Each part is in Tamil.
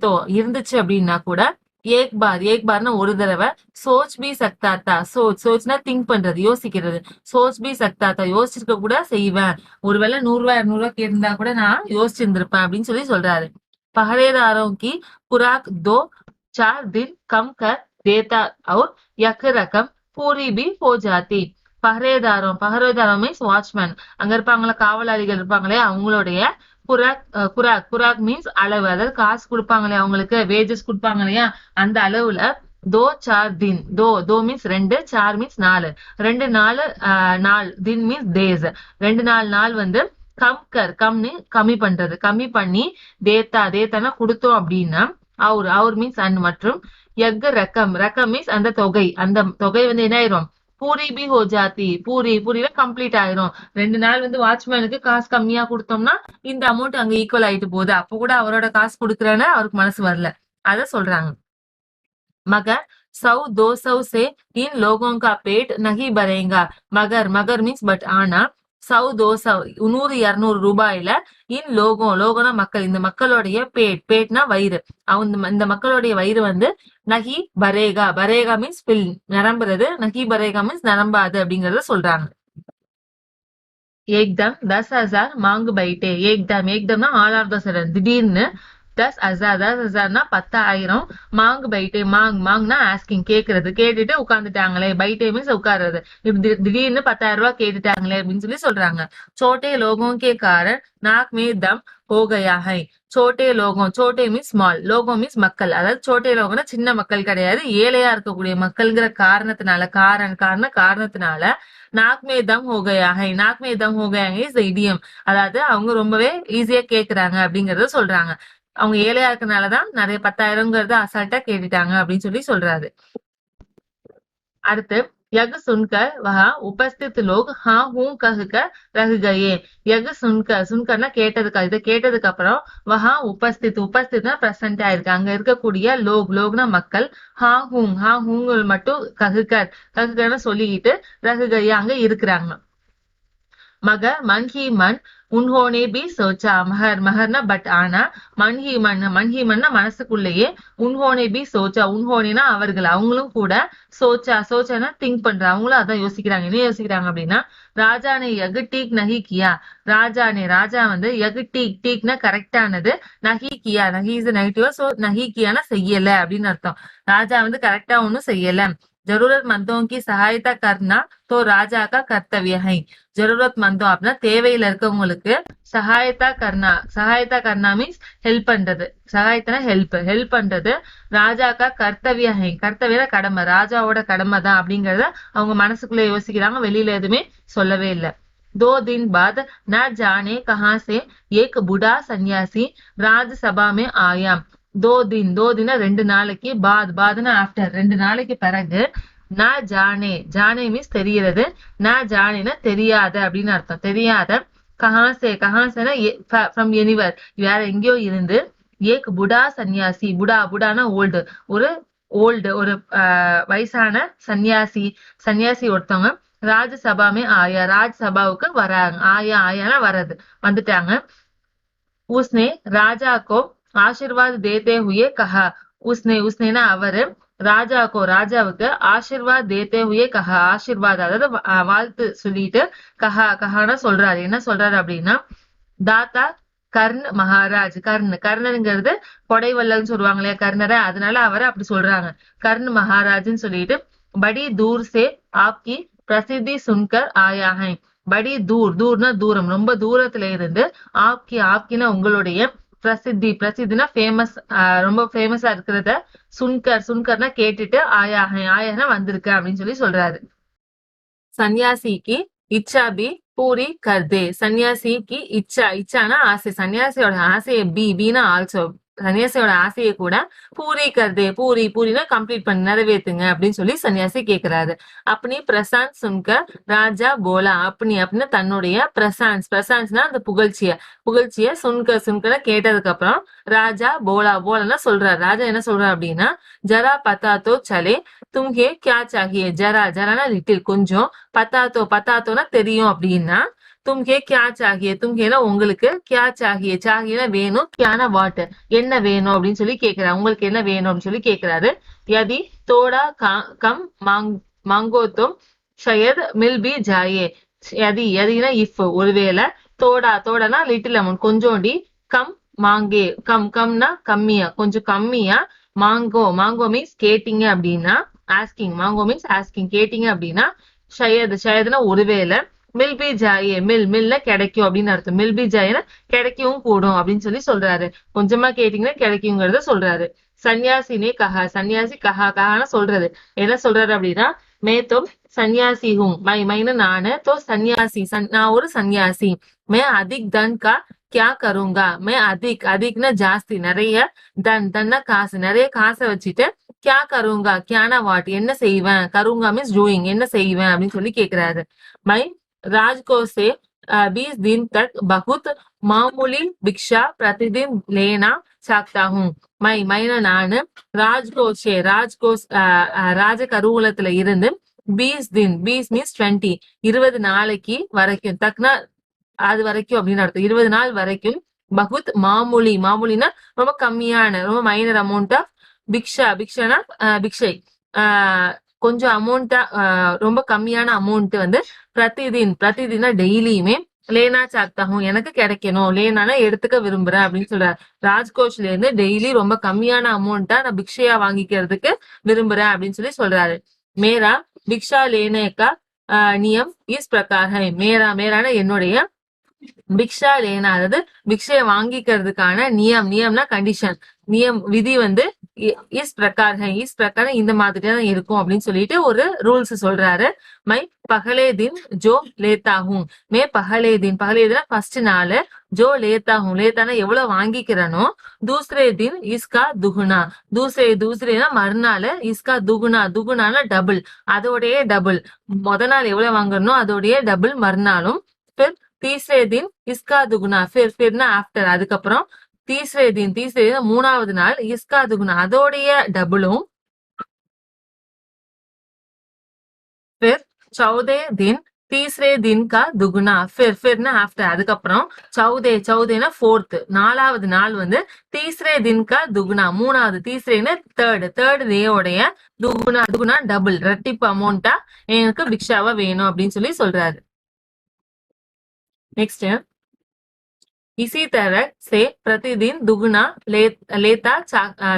தோ இருந்துச்சு அப்படின்னா கூட ஏக் பார்னா ஒரு தடவை, சோச் பி சக்தா தா, சோச்னா திங்க் பண்றது, யோசிக்கிறது. சோச் பி சக்தா தா, யோசிச்சிருக்க கூட செய்வேன். ஒருவேளை 100 ரூபாய் 200 ரூபாய் கேட்டிருந்தா கூட நான் யோசிச்சிருந்திருப்பேன் அப்படின்னு சொல்லி சொல்றாரு. पहरेदारों की खुराक 2-4 दिन कम कर देता और यक रकम पूरी भी हो जाती. பஹரேதாரம் மீன்ஸ் வாட்ச்மேன். அங்க இருப்பாங்களா காவலாளிகள் இருப்பாங்களே அவங்களுடைய குராக் மீன்ஸ் அளவு, அதாவது காசு கொடுப்பாங்களே அவங்களுக்கு வேஜஸ் கொடுப்பாங்க இல்லையா, அந்த அளவுல 2-4 दिन, दो மீன்ஸ் 2, 4 மீன்ஸ் 4, 2 நாள், दिन மீன்ஸ் டேஸ், 2 நாள் வந்து கம்னு கம்மி பண்றது, கம்மி பண்ணி தேத்தானா கொடுத்தோம் அப்படின்னா, அவர் மீன்ஸ் அண்ட் மற்றும் ரக்கம் மீன்ஸ் அந்த தொகை வந்து என்ன ஆயிரும், பூரி பி ஹோ ஜாத்தி, பூரியில கம்ப்ளீட் ஆயிரும். 2 நாள் வந்து வாட்ச்மேனுக்கு காசு கம்மியா கொடுத்தோம்னா இந்த அமௌண்ட் அங்க ஈக்குவல் ஆயிட்டு போகுது. அப்ப கூட அவரோட காசு கொடுக்கறேன்னு அவருக்கு மனசு வரல, அத சொல்றாங்க. मगर 100-200 से इन लोगों का पेट नहीं भरेगा. मगर मीन्स பட் ஆனா 100-200 100-200 ரூபாயில இன் லோகோனா மக்கள், இந்த மக்களுடைய பேட்னா வயிறு, இந்த மக்களுடைய வயிறு வந்து நகி பரேகா மீன்ஸ் பில் நிரம்புறது, நகி பரேகா மீன்ஸ் நிரம்பாது அப்படிங்கறத சொல்றாங்க. एकदम 10,000 मांग बैठे. एकदमனா ஆல் ஆஃப் த சடன், திடீர்னு 10,000 10,000 மாங் பைட்டே, மாங்னா ஆஸ்கிங் கேக்குறது, கேட்டுட்டு உட்கார்ந்துட்டாங்களே, பைட்டே மீன்ஸ் உட்கார்றது, இப்படி திடீர்னு 10,000 ரூபாய் கேட்டுட்டாங்களே அப்படின்னு சொல்லி சொல்றாங்க. சோட்டே லோகம் கே காரன் நாக் மே தம் ஹோ கயா ஹை. சோட்டே மீன்ஸ் ஸ்மால், லோகம் மீன்ஸ் மக்கள், அதாவது சோட்டே லோகம்னா சின்ன மக்கள் கிடையாது, ஏழையா இருக்கக்கூடிய மக்கள்ங்கிற காரணத்தினால நாக்மே தம் ஹோகயாகை, நாக்மே தம் ஹோகயாகை இஸ் இடியம், அதாவது அவங்க ரொம்பவே ஈஸியா கேக்குறாங்க அப்படிங்கறத சொல்றாங்க. அவங்க ஏழையா இருக்கனாலதான் நிறைய 10,000ங்கிறத அசால்ட்டா கேட்டுட்டாங்க அப்படின்னு சொல்லி சொல்றாரு. அடுத்து यह सुनकर वह उपस्थित लोग हाँ हूं कहकर रह गए. यह सुनकர்னா கேட்டதுக்கு, இதை கேட்டதுக்கு அப்புறம் வஹா உபஸ்தித்னா பிரசன்டா இருக்கு, அங்க இருக்கக்கூடிய லோக்னா மக்கள், ஹா ஹூங்க மட்டும் கஹுகர்னு சொல்லிக்கிட்டு ரகுகையா அங்க இருக்கிறாங்க. मगर मन ही मन उन्होंने भी सोचा. மகர்னா பட் ஆனா, मन ही மன்னா மனசுக்குள்ளேயே, उन्होंने भी सोचा, उन्होनेனா அவர்கள், அவங்களும் கூட சோச்சானா திங்க் பண்ற, அவங்களும் அதான் யோசிக்கிறாங்க. என்ன யோசிக்கிறாங்க அப்படின்னா, ராஜா நே யக் டீக் நஹி கியா, ராஜா வந்து யக் டீக்னா கரெக்டானது, நஹி இஸ் நெகட்டிவ், சோ நஹி கியானா செய்யல அப்படின்னு அர்த்தம். ராஜா வந்து கரெக்டா ஒன்னும் செய்யல. जरूरतमंदों की सहायता करना तो राजा का कर्तव्य है. जरूरतमंदों அப்படின்னா தேவையில இருக்கவங்களுக்கு சகாயத்தா கர்னா மீன்ஸ் ஹெல்ப் பண்றது, சகாயத்தனா ஹெல்ப் பண்றது, ராஜாக்கா கர்த்தவிய ஹை, கர்த்தவிய கடமை, ராஜாவோட கடமை தான் அப்படிங்கறத அவங்க மனசுக்குள்ள யோசிக்கிறாங்க, வெளியில எதுவுமே சொல்லவே இல்லை. 2 दिन बाद न जाने कहां से एक बूढ़ा सन्यासी राजसभा में आया. 2 दिन 2 நாளைக்கு, பாத்னா ஆஃப்டர், 2 நாளைக்கு பிறகு, நான் ஜானே மீன்ஸ் தெரிகிறது, நான் ஜானேனா தெரியாத அப்படின்னு அர்த்தம், தெரியாத, கஹாசேனா ஃப்ரம் எனிவர், வேற எங்கேயோ இருந்து, ஏக் புடா சன்னியாசி, புடானா ஒரு வயசான சன்னியாசி ஒருத்தவங்க, ராஜ்சபாமே ஆயா, ராஜ்சபாவுக்கு வராங்க, ஆயானா வர்றது, வந்துட்டாங்க. உஸ்னே ராஜாக்கோ ஆசீர்வாத் தேத்தே ஹுயே கஹா. உஸ்னேனா அவரு, ராஜாவுக்கு ஆசீர்வாத் தேத்தே ஹுயே கஹா, ஆசீர்வாத் அதாவது வாழ்த்து சொல்லிட்டு, கஹானா சொல்றாரு. என்ன சொல்றாரு அப்படின்னா, தாத்தா கர்ண் மகாராஜ், கர்ணனுங்கிறது கொடைவல்லன்னு சொல்லுவாங்க இல்லையா கர்ணரை, அதனால அவரை அப்படி சொல்றாங்க, கர்ண் மகாராஜ்ன்னு சொல்லிட்டு, படி தூர் சே ஆப்கி பிரசித்தி சுன்கர் ஆயா ஹை. படி தூர்னா தூரம், ரொம்ப தூரத்துல இருந்து, ஆப்கினா உங்களுடைய, பிரசித்தினா ஃபேமஸ், ரொம்ப ஃபேமஸா இருக்கிறத, சுன்கர்னா கேட்டுட்டு, ஆயானா வந்திருக்க அப்படின்னு சொல்லி சொல்றாரு. சன்னியாசிக்கு இச்சா பி பூரி கர்தே. சன்னியாசிக்கு இச்சானா ஆசை, சன்னியாசியோட ஆசையை பீனா ஆல்சோ, சன்னியாசியோட ஆசையை கூட பூரி கர்தே, பூரினா கம்ப்ளீட் பண்ணி நிறைவேத்துங்க அப்படின்னு சொல்லி சன்னியாசி கேக்குறாரு. அப்படி பிரசாந்த் சுன்கர் ராஜா போலா, அப்படின்னு தன்னுடைய பிரசாந்த்னா அந்த புகழ்ச்சிய சுன்கர் கேட்டதுக்கு அப்புறம் ராஜா போலான்னா சொல்றாரு. ராஜா என்ன சொல்றாரு அப்படின்னா, ஜரா பத்தாத்தோ சலே தும்ஹே கியா சாகியே. ஜரானா லிட்டில் கொஞ்சம், பத்தாத்தோனா தெரியும் அப்படின்னா, தும்கே கியா சாகியே, தும்கேனா உங்களுக்கு, கியா சாகியே, சாகியனா வேணும், கியானா வாட், என்ன வேணும் அப்படின்னு சொல்லி கேக்குறாரு. உங்களுக்கு என்ன வேணும் அப்படின்னு சொல்லி கேக்குறாரு. யதி தோடா கம் மாங்கோ தும் Syed mill B Jaaye. யதினா if, ஒருவேளை, தோடானா லிட்டில் அமௌண்ட், கொஞ்சோண்டி, கம் மாங்கே, கம்னா கம்மியா, கொஞ்சம் கம்மியா, மாங்கோ மீன்ஸ் கேட்டீங்க அப்படின்னா, ஆஸ்கிங், மாங்கோ மீன்ஸ் ஆஸ்கிங், கேட்டீங்க அப்படின்னா, ஷயதுனா ஒருவேளை, மில்பி ஜாயே, மில்ல கிடைக்கும் அப்படின்னு அர்த்தம். மில்பி ஜாயினா கிடைக்கவும் கூடும் அப்படின்னு சொல்லி சொல்றாரு. கொஞ்சமா கேட்டீங்கன்னா கிடைக்குங்கிறத சொல்றாரு. சன்னியாசினே கஹா, சன்னியாசி கஹான்னு சொல்றது. என்ன சொல்றாரு அப்படின்னா, மேத்தோ சன்னியாசி ஹூம், மைன்னு நானு, தோ சன்னியாசி, நான் ஒரு சன்னியாசி, மே அதிக் தன் கா கியா கருங்கா, மே அதிக்னா ஜாஸ்தி, நிறைய, தன்னா காசு, நிறைய காசை வச்சுட்டு, கியா கருங்கா, கியானா வாட், என்ன செய்வேன், கருங்கா மீன்ஸ் டூயிங், என்ன செய்வேன் அப்படின்னு சொல்லி கேக்குறாரு. மை राजकोट से 20 दिन तक बहुत मामूली भिक्षा प्रतिदिन लेना चाहता हूँ. மைனா நானு, ராஜ்கோஷ் ராஜ கருவூலத்துல இருந்து 20 दिन, 20 மீன்ஸ் 20, 20 நாளைக்கு வரைக்கும், தக்னா அது வரைக்கும் அப்படின்னு அர்த்தம், 20 நாள் வரைக்கும், பகுத் மாமூலினா ரொம்ப கம்மியான, ரொம்ப மைனர் அமௌண்ட் ஆஃப் பிக்ஷானா பிக்ஷை, கொஞ்சம் அமௌண்டா, ரொம்ப கம்மியான அமௌண்ட் வந்து, பிரதிதினா டெய்லியுமே, லேனா சாக்தாகும், எனக்கு கிடைக்கணும், லேனானா எடுத்துக்க விரும்புறேன் அப்படின்னு சொல்றாரு. ராஜ்கோஷ்ல இருந்து டெய்லி ரொம்ப கம்மியான அமௌண்ட்டா நான் பிக்ஷையா வாங்கிக்கிறதுக்கு விரும்புறேன் அப்படின்னு சொல்லி சொல்றாரு. மேரா பிக்ஷா லேனேக்கா நியம் இஸ் பிரகார் ஹை. மேரான என்னுடைய, பிக்ஷா லேனா அதாவது பிக்ஷைய வாங்கிக்கிறதுக்கான நியம்னா கண்டிஷன், விதி வந்து இஸ் பிரகார் இந்த மாதிரி தான் இருக்கும் அப்படின்னு சொல்லிட்டு ஒரு ரூல்ஸ் சொல்றாரு. மை பகலே தின் ஜோ லேத்தா ஹூம், மே பகலே தின் ஃபர்ஸ்ட் நாள், ஜோ லேத்தா எவ்வளவு வாங்கிக்கிறனோ, தூசரே தின் இஸ்கா துகுனா, தூசரேனா மறுநாள், இஸ்கா துகுனானா டபுள், அதோடைய டபுள், முத நாள் எவ்வளவு வாங்கறனோ அதோடைய டபுள் மறுநாளும், தீஸ்ரே தின் இஸ்கா துகுனா, ஃபிர்னா ஆஃப்டர், அதுக்கப்புறம் தீஸ்ரே தின் மூணாவது நாள், இஸ்கா துகுனா அதோடைய டபுளும், फिर चौदह दिन तीसरे दिन का दुगुना, फिरना ஆஃப்டர், அதுக்கப்புறம் சௌதேனா ஃபோர்த், நாலாவது நாள் வந்து, தீஸ்ரே தின் கா துகுனா, மூணாவது, தீஸ்ரேன்னு தேர்ட் டேயோடைய துகுனா டபுள், ரெட்டிப்பு அமௌண்டா எனக்கு பிக்ஷாவா வேணும் அப்படின்னு சொல்லி சொல்றாரு. नेक्स्ट है, इसी तरह से प्रतिदिन दुगुना लेता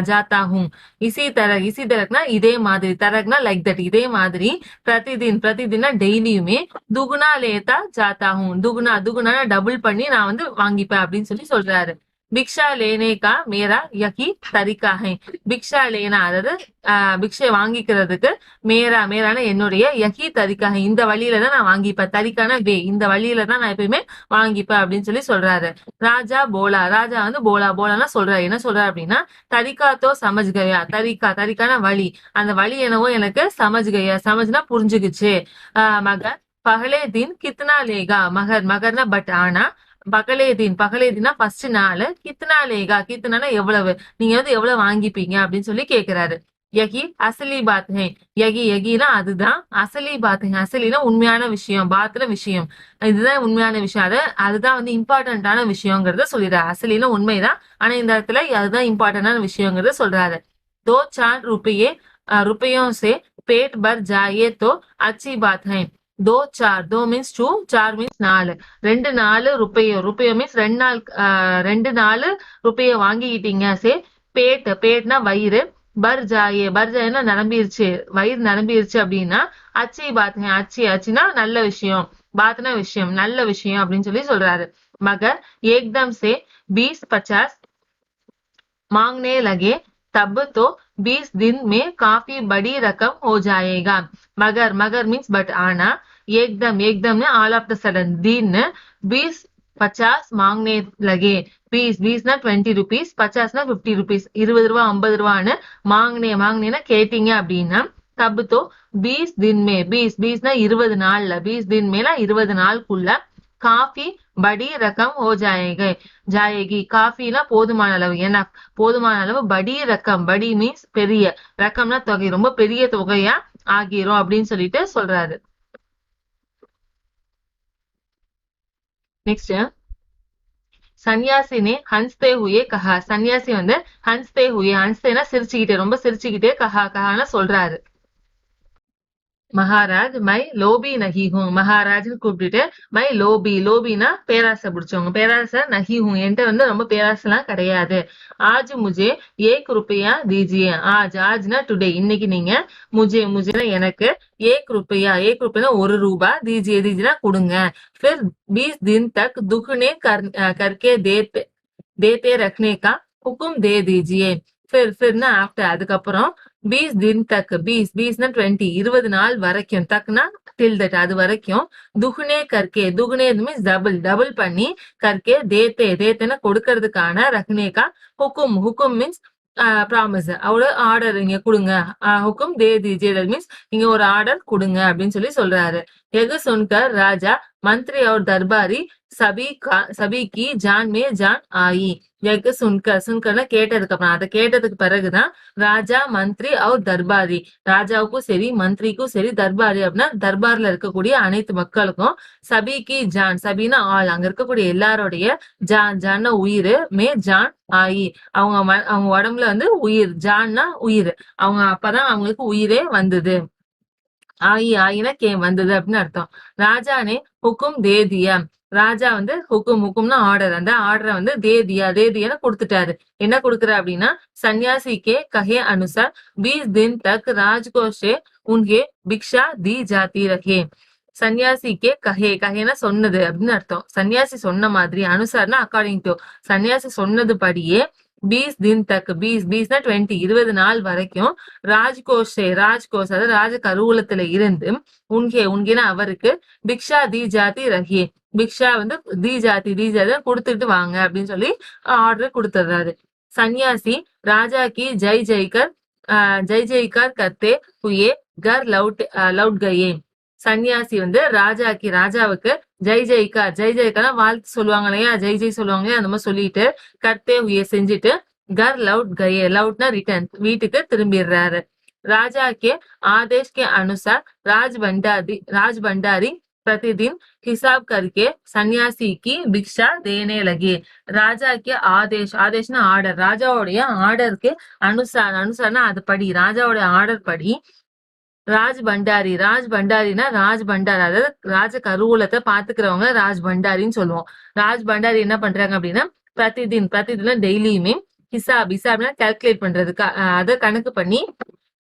जाता हूँ. इसी तरहனா இதே மாதிரி, தரக்னா லைக் தட், இதே மாதிரி, பிரதிதினா டெய்லியுமே, துகுனா லேத்தா ஜாத்தா ஹூம், துகுனா டபுள் பண்ணி நான் வந்து வாங்கிப்பேன் அப்படின்னு சொல்லி சொல்றாரு. பிக்ஷா லேனே கா மேரா யகி தரிகா ஹை. பிக்ஷா லேனா அதாவது பிக்ஷை வாங்கிக்கிறதுக்கு, மேரான என்னுடைய, யகி தரிகா ஹை இந்த வழியில தான் நான் வாங்கிப்பேன், தரிக்கான வே, இந்த வழியில தான் நான் எப்பயுமே வாங்கிப்பேன் அப்படின்னு சொல்லி சொல்றாரு. ராஜா வந்து போலானா சொல்றாரு. என்ன சொல்றாரு அப்படின்னா, தரிகா தோ சமஜ் கயா, தரிக்கான வழி, அந்த வழி என்னவோ எனக்கு சமஜ் கயா, சமஜ்னா புரிஞ்சுக்குச்சு. மகர் பகலே தின் கித்னா லேகா, மகர்னா பட், ஆனா, பகலேதினா ஃபர்ஸ்ட் நாள், கித்னானா எவ்வளவு, நீங்க வந்து எவ்வளவு வாங்கிப்பீங்க அப்படின்னு சொல்லி கேக்குறாரு. யகி அசலி பாத் ஹை, யகினா அதுதான், அசலி பாத் ஹை, அசலினா உண்மையான விஷயம், பாத்ல விஷயம், இதுதான் உண்மையான விஷயம், அதுதான் வந்து இம்பார்ட்டன்டான விஷயங்கிறத சொல்லிடுறாரு. அசலினா உண்மைதான், ஆனா இந்த இடத்துல அதுதான் இம்பார்ட்டன்டான விஷயங்கிறத சொல்றாரு. दो चार रुपयों से पेट भर जाए तो अच्छी बात है. दो மீன்ஸ் 2, 4 மீன்ஸ் 4, 2 रुपयो மீன்ஸ் 2 நாள் ருப்பைய வாங்கிக்கிட்டீங்க. சே பேட்னா வயிறு, பர்ஜாயேனா நிரம்பிருச்சு, வயிறு நிரம்பிருச்சு அப்படின்னா, அச்சி பாத்துங்க, அச்சினா நல்ல விஷயம், பாத்னா விஷயம், நல்ல விஷயம் அப்படின்னு சொல்லி சொல்றாரு. மகர் ஏக்தம் சே 20-50 मांगने लगे तब तो 20 दिन में काफी बड़ी रकम हो जाएगा. मगर मीन्स बट, आना, एकदम ऑल ऑफ द सडन, दिन 20-50 मांगने लगे, 20 ना 20 rupees, 50 ना 50 rupees, 20 ரூபா 50 ரூபான்னு மாங்கனேனா கேட்டீங்க அப்படின்னா, தப் தோ 20 दिन में, 20 ना 20 நாள்ல, 20 दिन में 20 நாளுக்குள்ள, காஃபி படி ரகம் ஹோ ஜாயேகி, காஃபினா போதுமான அளவு, ஏன்னா போதுமான அளவு, படி மீன்ஸ் பெரிய, ரகம்னா தொகை, ரொம்ப பெரிய தொகையா ஆகிரும் அப்படின்னு சொல்லிட்டு சொல்றாரு. நெக்ஸ்ட் சன்னியாசி நே ஹன்ஸ்தே ஹுயே கஹா. சன்னியாசி வந்து ஹன்ஸ்தே ஹுயே, ஹன்ஸ்தேனா சிரிச்சுக்கிட்டே, ரொம்ப சிரிச்சுக்கிட்டே கஹா கஹான்னு சொல்றாரு. மகாராஜ் மை லோபி நஹி ஹூ. மகாராஜ்னு கூப்பிட்டுட்டு மை லோபி, லோபினா பேராசை பிடிச்சவங்க, பேராசை நஹி ஹூ என்கிட்ட வந்து ரொம்ப பேராசைலாம் கிடையாது. ஆஜ் முஜே ஏக் ருப்பையா தீஜியே. ஆஜ், ஆஜ்னா டுடே, இன்னைக்கு நீங்க, முஜே முஜேனா எனக்கு, ஏக் ருப்பையா, ஏக் ருப்பைனா ஒரு ரூபா, தீஜியே தீஜினா கொடுங்க. फिर 20 दिन तक दुगने करके देते रखने का हुक्म दे दीजिए. फिरना आफ्टर, அதுக்கப்புறம் 20 दिन तक, 20 20னா 20, 20 நாள் வரைக்கும், தக்னா till that, அது வரைக்கும், துகுனே கற்கே, துகுனே மீன்ஸ் டபுள், டபுள் பண்ணி, கற்கே தேத்தே, தேத்தேன்னா கொடுக்கறதுக்கான, ரக்னேகா ஹுக்கும், ஹுக்கும் மீன்ஸ் ப்ராமிஸ், அவளோட ஆர்டர் இங்க கொடுங்க, ஹுக்கும் தே தீஜே, தட் மீன்ஸ் இங்க ஒரு ஆர்டர் கொடுங்க அப்படின்னு சொல்லி சொல்றாரு. எகு சுன்கர் ராஜா मंत्री और दरबारी सभी की जान में जान आई. எக்கு சுன்கர், சுன்கர்னா கேட்டதுக்கு அப்புறம், அதை கேட்டதுக்கு பிறகுதான் ராஜா மந்திரி அவர் தர்பாரி, ராஜாவுக்கும் சரி மந்திரிக்கும் சரி, தர்பாரி அப்படின்னா தர்பார்ல இருக்கக்கூடிய அனைத்து மக்களுக்கும், சபிக்கு ஜான், சபினா ஆள், அங்க இருக்கக்கூடிய எல்லாருடைய ஜான், ஜான்னா உயிர், மே ஜான் ஆயி, அவங்க உடம்புல வந்து உயிர், ஜான்னா உயிர், அவங்க அப்பதான் அவங்களுக்கு உயிரே வந்தது. ஆயி, ஆயினா வந்தது அப்படின்னு அர்த்தம். ராஜானே ஹுக்கும் தேதியா. ராஜா வந்து ஹுக்கும், ஹுக்கும்னா ஆர்டர், அந்த ஆர்டரை வந்து தேதியா, தேதியான்னு கொடுத்துட்டாரு. என்ன கொடுக்குற அப்படின்னா, சன்னியாசி கே கஹே அனுசார் 20 दिन तक राजकोष से उन्हें भिक्षा दी जाती रहे. சன்னியாசிக்கே கஹே, கஹேனா சொன்னது அப்படின்னு அர்த்தம். சன்னியாசி சொன்ன மாதிரி, அனுசார்னா அக்கார்டிங் டு, சன்னியாசி சொன்னது படியே 20 दिन तक, 20 20னா 20, 20 நாள் வரைக்கும், ராஜ்கோஷே, ராஜ்கோஷ் அதாவது ராஜ கருவூலத்துல இருந்து, உன்கேனா அவருக்கு, பிக்ஷா தி ஜாதி ரஹே, பிக்ஷா வந்து தி ஜாதி, தி ஜாதி கொடுத்துட்டு வாங்க அப்படின்னு சொல்லி ஆர்டர் கொடுத்துடுறாரு. சன்னியாசி ராஜா கி ஜெய் ஜெய்கர், ஜெய் ஜெய்கார் கர்த்தே ஹுயே கர் லவுட் கயே. சன்னியாசி வந்து ராஜாவுக்கு ஜெய் ஜெய்கார், ஜெய் ஜெய்கார்னா வாழ்த்து சொல்லுவாங்க இல்லையா, ஜெய் ஜெய் சொல்லுவாங்க இல்லையா, அந்த மாதிரி சொல்லிட்டு, கர்த்தே ஹுயே செஞ்சுட்டு, கர் லவுட் கயே, லவுட்னா ரிட்டர்ன், வீட்டுக்கு திரும்பிடுறாரு. ராஜா கே ஆதேஷ் கே அனுசார் ராஜ் பண்டாரி प्रतिदिन हिसाब करके सन्यासी की भिक्षा देने लगे. ராஜா கே ஆதேஷ், ஆதேஷ்னா ஆர்டர், ராஜாவுடைய ஆர்டருக்கு அனுசார், அனுசார்னா அது படி, ராஜாவுடைய ஆர்டர் படி, ராஜ் பண்டாரினா ராஜ் பண்டார், அதாவது ராஜ கருவூலத்தை பாத்துக்கிறவங்க ராஜ் பண்டாரின்னு சொல்லுவோம். ராஜ் பண்டாரி என்ன பண்றாங்க அப்படின்னா, பிரதிதின டெய்லியுமே, ஹிசாப்னா கால்குலேட் பண்றதுக்கு, அதை கணக்கு பண்ணி,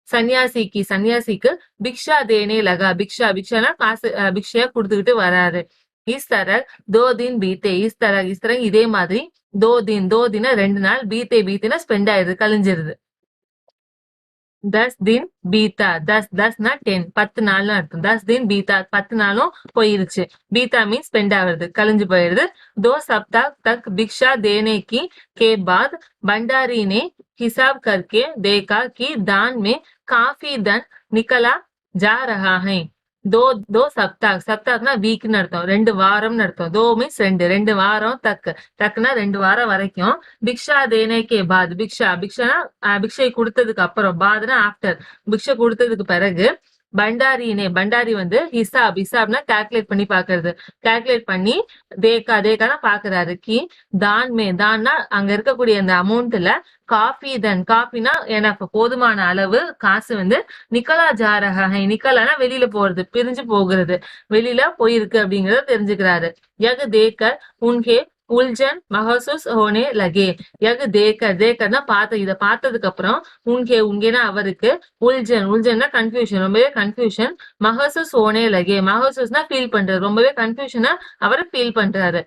சன்னியாசிக்கு பிக்ஷா தேனே லகா, பிக்ஷானா காசு, பிக்ஷையா கொடுத்துக்கிட்டு வராரு. இஸ் தரக் 2 दिन बीते, இஸ் தரக் இதே மாதிரி 2 दिन, 2 दिन 2 நாள், பீத்தேனா ஸ்பெண்ட் ஆயிருது, கழிஞ்சிருது. 10 दिन बीता, 10னா 10, 10 நாள்னு அர்த்தம். 10 दिन बीता, 10 நாளும் போயிருச்சு. बीता மீன்ஸ் ஸ்பெண்ட் ஆகுறது, கழிஞ்சு போயிருது. 2 सप्ताह तक भिक्षा देने के बाद भंडारी ने हिसाब करके देखा कि दान में काफी धन निकला जा रहा है. दो சப்தாக்னா வீக்னு அர்த்தம், 2 வாரம்னு அர்த்தம். 2 மீன்ஸ் 2 வாரம், தக்னா 2 வாரம் வரைக்கும், பிக்ஷா தேனேக்கே பாத், பிக்ஷானா பிக்ஷை கொடுத்ததுக்கு அப்புறம், பாத்னா ஆஃப்டர், பிக்ஷை கொடுத்ததுக்கு பிறகு, பண்டாரி வந்து ஹிசாப்னா கால்குலேட் பண்ணி பாக்குறது, கால்குலேட் பண்ணி தேக்கானா பாக்குறாரு. கி தான்னா அங்க இருக்கக்கூடிய அந்த அமௌண்ட்ல, காஃபினா எனக்கு போதுமான அளவு காசு வந்து, நிக்கலா ஜாரக, நிக்கலானா வெளியில போறது, பிரிஞ்சு போகிறது, வெளியில போயிருக்கு அப்படிங்கறத தெரிஞ்சுக்கிறாரு. யக் தேக்கர் உன்கே உல்ஜன் மஹசூஸ் ஹோனே லகே. யக் தேக்கர்னா இத பார்த்ததுக்கு அப்புறம், உங்கேனா அவருக்கு, உல்ஜன்னா கன்ஃபியூஷன், ரொம்பவே கன்ஃபியூஷன், மஹசூஸ் ஹோனே லகே, மஹசூஸ்னா ஃபீல் பண்றது, ரொம்பவே கன்ஃபியூஷனா அவரை ஃபீல் பண்றாரு.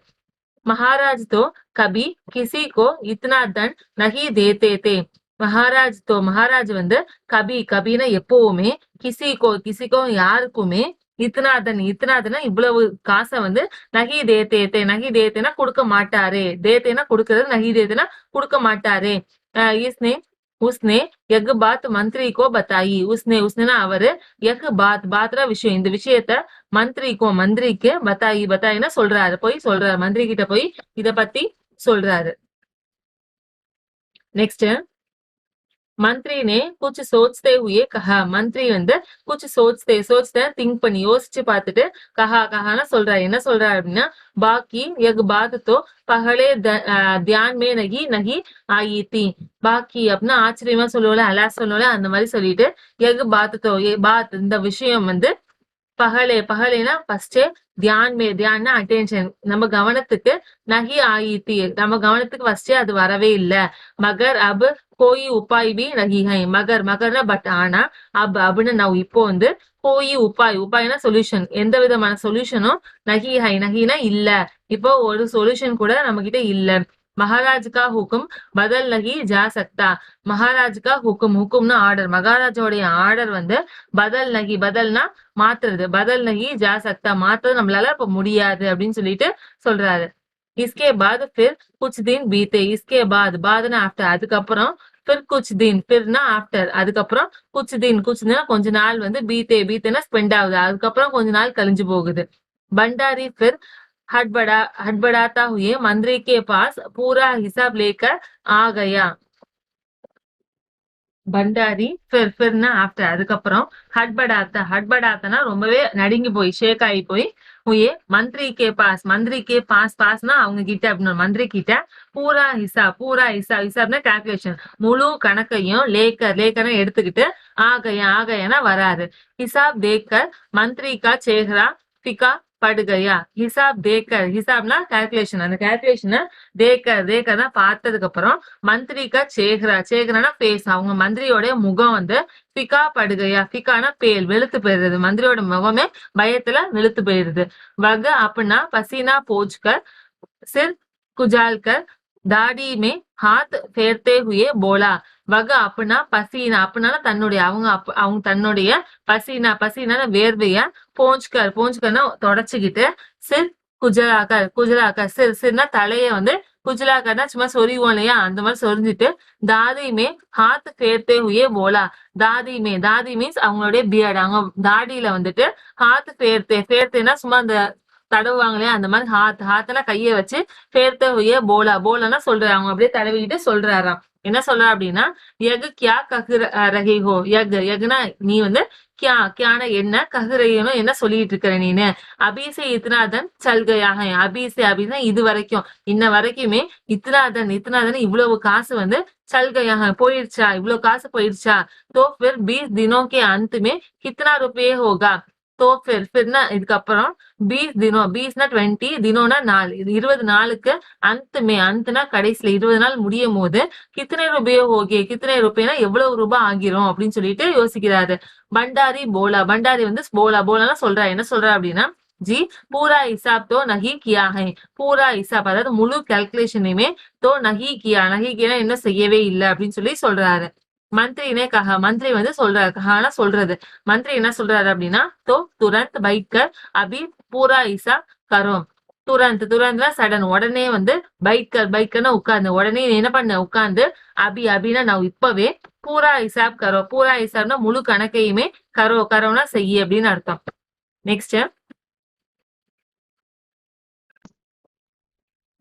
महाराज तो कभी किसी को इतना दंड नहीं देते थे. மகாராஜ் வந்து கபினா எப்பவுமே, கிசிக்கோ யாருக்குமே, இத்தனாதனா இவ்வளவு காசை வந்து, நகி தேத்தேனா கொடுக்க மாட்டாரே, தேத்தேனா கொடுக்கறது, நகி தேத்தேனா கொடுக்க மாட்டாரே. உஸ்னே யக் பாத் மந்திரி கோ பத்தாயி, உஸ்னேனா அவரு, யக் பாத்ரா விஷயம், இந்த விஷயத்த மந்திரிக்கு பத்தாயினா சொல்றாரு, சொல்றாரு, மந்திரி கிட்ட போய் இத பத்தி சொல்றாரு. நெக்ஸ்ட் मंत्री ने कुछ सोचते हुए कहा मंत्री வந்து कुछ सोचते திங்க் பண்ணி யோசிச்சு பார்த்துட்டு கஹானா சொல்றாரு என்ன சொல்றாரு அப்படின்னா பாக்கி எக் பாத் தோ பகலே தியான் மே நகி ஆயி தீ பாக்கி அப்படின்னா ஆச்சரியமா சொல்லுவோம்ல அலாஸ் சொல்லுவோம்ல அந்த மாதிரி சொல்லிட்டு எக் பாத் தோ பாத் இந்த விஷயம் வந்து பகலேனா ஃபர்ஸ்ட் தியான்னா அட்டென்ஷன் நம்ம கவனத்துக்கு நகி ஆயித்தி நம்ம கவனத்துக்கு ஃபர்ஸ்டே அது வரவே இல்ல மகர் அப் கோயி உப்பாய் பி நகி ஹை மகர்னா பட் ஆனா அப்னு நான் இப்போ வந்து கோயி உப்பாய்னா சொல்யூஷன் எந்த விதமான சொல்யூஷனும் நகினா இல்ல இப்போ ஒரு சொல்யூஷன் கூட நம்ம கிட்ட இல்ல महाराज का हुक्म बदल नहीं जा सकता महाराज का हुक्मना ஆர்டர் மகாராஜோடைய ஆர்டர் வந்து பதல்னா மாத்துறது பதல் நகி ஜா சக்தா மாத்துறது நம்மளால இப்ப முடியாது அப்படின்னு சொல்லிட்டு சொல்றாரு इसके बाद फिर कुछ दिन बीते इसके बादना आफ्टर அதுக்கப்புறம் फिर कुछ दिन फिरனா ஆஃப்டர் அதுக்கப்புறம் குச்னா கொஞ்ச நாள் வந்து பீத்தேனா ஸ்பெண்ட் ஆகுது அதுக்கப்புறம் கொஞ்ச நாள் கழிஞ்சு போகுது பண்டாரி फिर हड़बड़ाता हुए मंत्री के पास पूरा हिसाब लेकर आ गया பண்டாரி ஃபிர்னா ஆஃப்டர் அதுக்கப்புறம் ஹட்படாத்தனா ரொம்பவே நடுங்கி போய் ஷேக் ஆகி போய் உயே மந்திரி கே பாஸ்னா அவங்க கிட்ட அப்படின்னு மந்திரி கிட்ட பூரா ஹிசாப்னா கால்குலேஷன் முழு கணக்கையும் லேக்கர்னா எடுத்துக்கிட்டு ஆகையானா வராரு ஹிசாப் தேக்கர் மந்திரி கா சேஹரா பிகா படுகையா ஹிசாப்னா கால்குலேஷன் அந்த கால்குலேஷனை தேக்கர்னா பார்த்ததுக்கு அப்புறம் மந்திரிக்கா சேகரானா பேஸ் அவங்க மந்திரியோட முகம் வந்து பிகா படுகையா பிகானா பேல் வெளுத்து போயிடுறது மந்திரியோட முகமே பயத்துல வெளுத்து போயிடுது வக அப்படின்னா பசீனா போஜ்கர் சிர் குஜால்கர் தாடி மே ஹாத் फेरते हुए போலா வக அப்படின்னா பசீனா அப்படின்னா தன்னுடைய அவங்க தன்னுடைய பசீனா வேர்வையா போஞ்சுக்கர்னா தொடச்சுக்கிட்டு சிர் குஜலாக்கர் சிர்னா தலைய வந்து குஜலாக்கர்னா சும்மா சொரிவோம் இல்லையா அந்த மாதிரி சொரிஞ்சிட்டு தாதிமே ஹாத் फेरते हुए போலா தாதி மீன்ஸ் அவங்களுடைய பியர்டு அவங்க தாடியில வந்துட்டு ஹாத் फेरतेனா சும்மா அந்த தடவுவாங்க இல்லையா அந்த மாதிரி ஹாத்தனா கைய வச்சு फेरते हुए போலானா சொல்றாரு அவங்க அப்படியே தடவிக்கிட்டு சொல்றாராம் என்ன சொல்ற அப்படின்னா எக் கியா கஹ் ரஹி ஹோ எக்னா நீ வந்து கியான என்ன கஹ்ரஹினோ என்ன சொல்லிட்டு இருக்கிற நீனு அபிசே இத்னாதன் சல்கையாக அபின்னா இது வரைக்கும் இன்ன வரைக்குமே இத்னாதன் இவ்வளவு காசு வந்து சல்கையாக போயிடுச்சா இவ்வளவு காசு போயிடுச்சா तो फिर 20 दिनों के अंत में कितना रुपये होगा तो फिरना இதுக்கப்புறம் 20 தினம் 20 தினம்னா நாள் 20 நாளுக்கு அந்தனா கடைசியில 20 நாள் முடியும் போது கித்தனை ரூபாய்னா எவ்வளவு ரூபாய் ஆகிரும் அப்படின்னு சொல்லிட்டு யோசிக்கிறாரு பண்டாரி வந்து போலானா சொல்றா என்ன சொல்றா அப்படின்னா ஜி பூரா ஹிசாப் தோ நகி கியா ஹை பூரா ஹிசாப் அதாவது முழு கால்குலேஷனையுமே தோ நகி கியா என்ன செய்யவே இல்லை அப்படின்னு சொல்லி சொல்றாரு மந்திரி வந்து சொல்றாரு கஹானா சொல்றது மந்திரி என்ன சொல்றாரு அப்படின்னா தோ துரந்த் பைட்கர் அபி பூரா இசா கரோம் துரந்த்னா சடன் உடனே வந்து பைக்கர்னா உட்கார்ந்து உடனே என்ன பண்ண உட்கார்ந்து அபினா நான் இப்பவே பூரா ஹிசாப்னா முழு கணக்கையுமே கரோனா செய்ய அப்படின்னு அர்த்தம் நெக்ஸ்ட்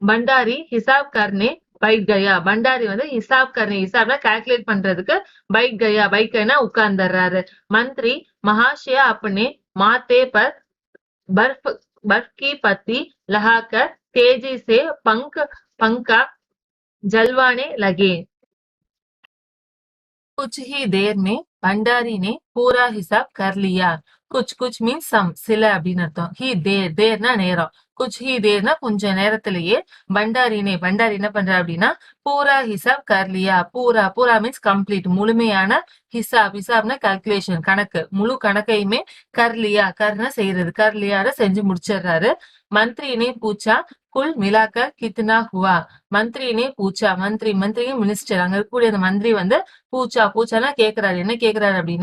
பண்டாரி ஹிசாப் கர்னே பைட் கயா பண்டாரி வந்து ஹிசாப்னா கால்குலேட் பண்றதுக்கு பைட்னா உட்கார்ந்துறாரு மந்திரி மகாஷயா अपने माथे पर बर्फ की पत्ती लहाकर तेजी से पंखा जलवाने लगे कुछ ही देर में भंडारी ने पूरा हिसाब कर लिया कुछ मीन्स सम சில அப்படின்னு அர்த்தம் ஹி தேர்னா நேரம் குச் ஹி தேர்னா கொஞ்ச நேரத்திலேயே பண்டாரி என்ன பண்ற அப்படின்னா பூரா ஹிசாப் கர்லியா பூரா மீன்ஸ் கம்ப்ளீட் முழுமையான ஹிசாப்னா கால்குலேஷன் கணக்கு முழு கணக்கையுமே கர்னா செய்யறது கர்லியார செஞ்சு முடிச்சிடுறாரு மந்திரினே பூச்சா குல் மிலாக்கர் கித்னா ஹுவா மந்திரினே பூச்சா மந்திரியும் மினிஸ்டர் அங்க இருக்கக்கூடிய அந்த மந்திரி வந்து பூச்சானா கேக்குறாரு என்ன கேக்குறாரு அப்படின்னா